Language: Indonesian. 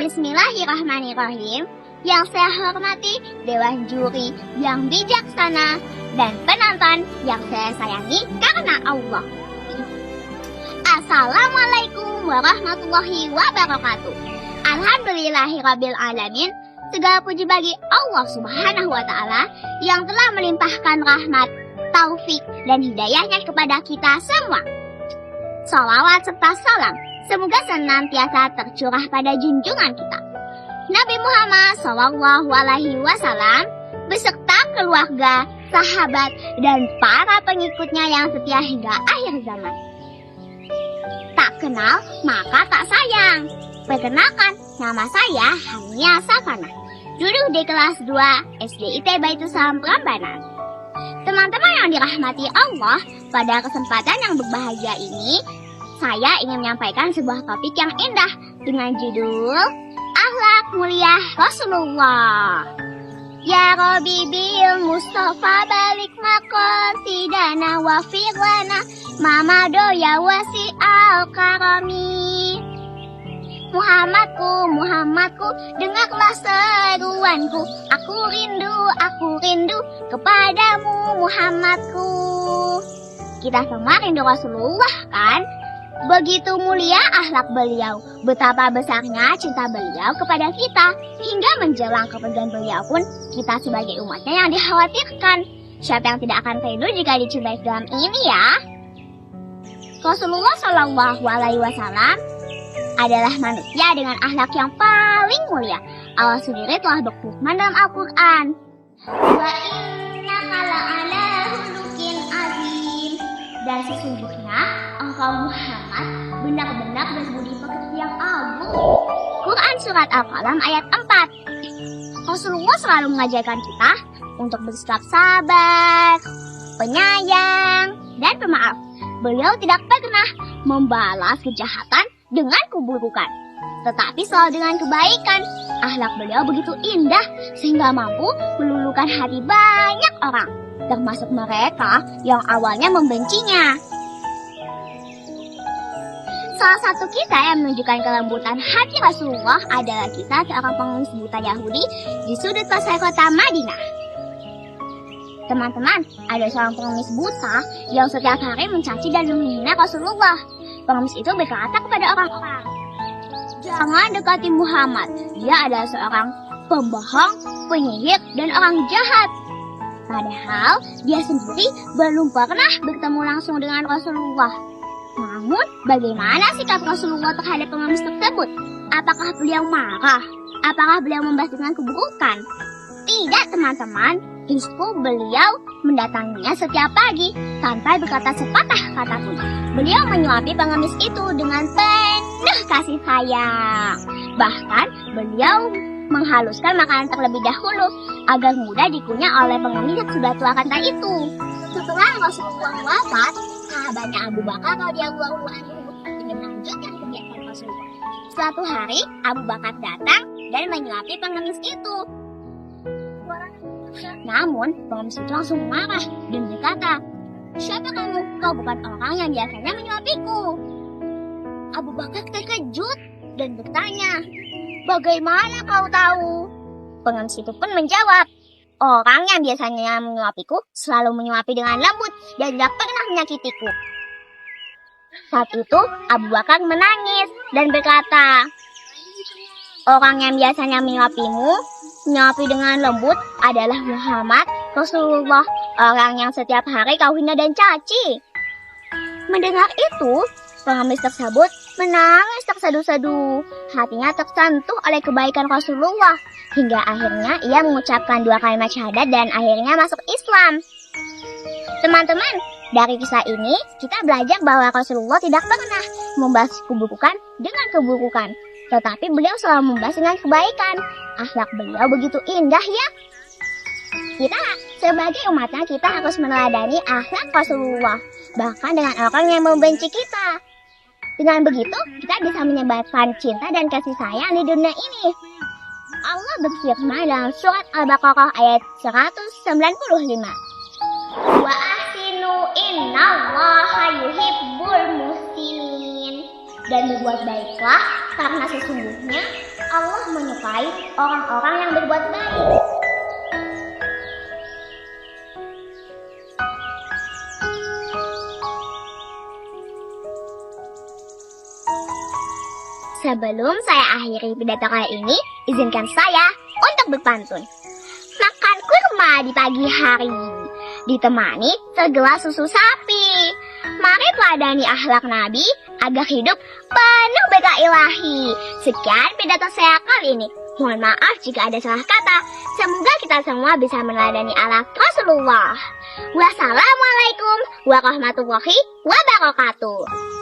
Bismillahirrahmanirrahim. Yang saya hormati Dewan Juri yang bijaksana dan penonton yang saya sayangi karena Allah. Assalamualaikum warahmatullahi wabarakatuh. Alhamdulillahirabbil alamin. Segala puji bagi Allah Subhanahu wa taala yang telah melimpahkan rahmat, taufik dan hidayahnya kepada kita semua. Salawat serta salam semoga senantiasa tercurah pada junjungan kita Nabi Muhammad SAW beserta keluarga, sahabat, dan para pengikutnya yang setia hingga akhir zaman. Tak kenal maka tak sayang. Perkenalkan, nama saya Hania Safana. Duduk di kelas 2 SDIT Baitul Salam Prambanan. Teman-teman yang dirahmati Allah, pada kesempatan yang berbahagia ini, saya ingin menyampaikan sebuah topik yang indah dengan judul Akhlak Mulia Rasulullah. Ya Rabbi bil Mustafa balik maqasidana wa firlana mamado ya wasi al-karami. Muhammadku, dengarlah seruanku. Aku rindu kepadamu Muhammadku. Kita semua rindu Rasulullah kan? Begitu mulia akhlak beliau, betapa besarnya cinta beliau kepada kita, hingga menjelang kepergian beliau pun kita sebagai umatnya yang dikhawatirkan. Siapa yang tidak akan rindu jika dicintai dalam ini ya? Rasulullah SAW adalah manusia dengan akhlak yang paling mulia. Allah sendiri telah berfirman dalam Al-Quran, Wa innaka la'ala khuluqin azim. Dan sesungguhnya engkau Muhammad benar-benar berbudi pekerti yang agung. Quran Surat Al-Qalam ayat 4. Rasulullah selalu mengajarkan kita untuk bersikap sabar, penyayang, dan pemaaf. Beliau tidak pernah membalas kejahatan dengan keburukan, tetapi selalu dengan kebaikan. Akhlak beliau begitu indah sehingga mampu meluluhkan hati banyak orang, termasuk mereka yang awalnya membencinya. Salah satu kisah yang menunjukkan kelembutan hati Rasulullah adalah kisah seorang pengemis buta Yahudi di sudut pasar kota Madinah. Teman-teman, ada seorang pengemis buta yang setiap hari mencaci dan menghina Rasulullah. Pengemis itu berkata kepada orang-orang, jangan dekati Muhammad, dia adalah seorang pembohong, penyihir, dan orang jahat. Padahal dia sendiri belum pernah bertemu langsung dengan Rasulullah. Namun, bagaimana sikap Rasulullah terhadap pengemis tersebut? Apakah beliau marah? Apakah beliau membahas dengan keburukan? Tidak, teman-teman. Justru beliau mendatanginya setiap pagi tanpa berkata sepatah kata pun. Beliau menyuapi pengemis itu dengan penuh kasih sayang. Bahkan beliau menghaluskan makanan terlebih dahulu agar mudah dikunyah oleh pengemis yang sudah tua kanta itu. Setelah Rasulullah wafat, sahabatnya Abu Bakar radhiyallahu anhu ingin melanjutkan kegiatan Rasulullah. Suatu hari Abu Bakar datang dan menyuapi pengemis itu. Namun, pengemis itu langsung marah dan berkata, siapa kamu? Kau bukan orang yang biasanya menyuapiku. Abu Bakar terkejut dan bertanya, bagaimana kau tahu? Pengemis itu pun menjawab, orang yang biasanya menyuapiku selalu menyuapi dengan lembut dan tidak pernah menyakitiku. Saat itu, Abu Bakar menangis dan berkata, orang yang biasanya menyuapi dengan lembut adalah Muhammad Rasulullah, orang yang setiap hari kau hina dan caci. Mendengar itu, pengemis tersebut menangis tersadu-sadu. Hatinya tersentuh oleh kebaikan Rasulullah, hingga akhirnya ia mengucapkan 2 kalimat syahadat dan akhirnya masuk Islam. Teman-teman, dari kisah ini kita belajar bahwa Rasulullah tidak pernah membahas keburukan dengan keburukan, tetapi beliau selalu membahas dengan kebaikan. Akhlak beliau begitu indah ya. Kita sebagai umatnya kita harus meneladani akhlak Rasulullah, bahkan dengan orang yang membenci kita. Dengan begitu kita bisa menyebarkan cinta dan kasih sayang di dunia ini. Allah berfirman dalam surat Al-Baqarah ayat 195. Wa ahsinu innallaha yuhibbul muhsinin. dan berbuat baiklah, karena sesungguhnya Allah menyukai orang-orang yang berbuat baik. Sebelum saya akhiri pidato kali ini, izinkan saya untuk berpantun. Makan kurma di pagi hari, ditemani segelas susu sapi. Mari teladani akhlak Nabi agar hidup penuh berkah ilahi. Sekian pidato saya kali ini. Mohon maaf jika ada salah kata. Semoga kita semua bisa meneladani akhlak Rasulullah. Wassalamualaikum warahmatullahi wabarakatuh.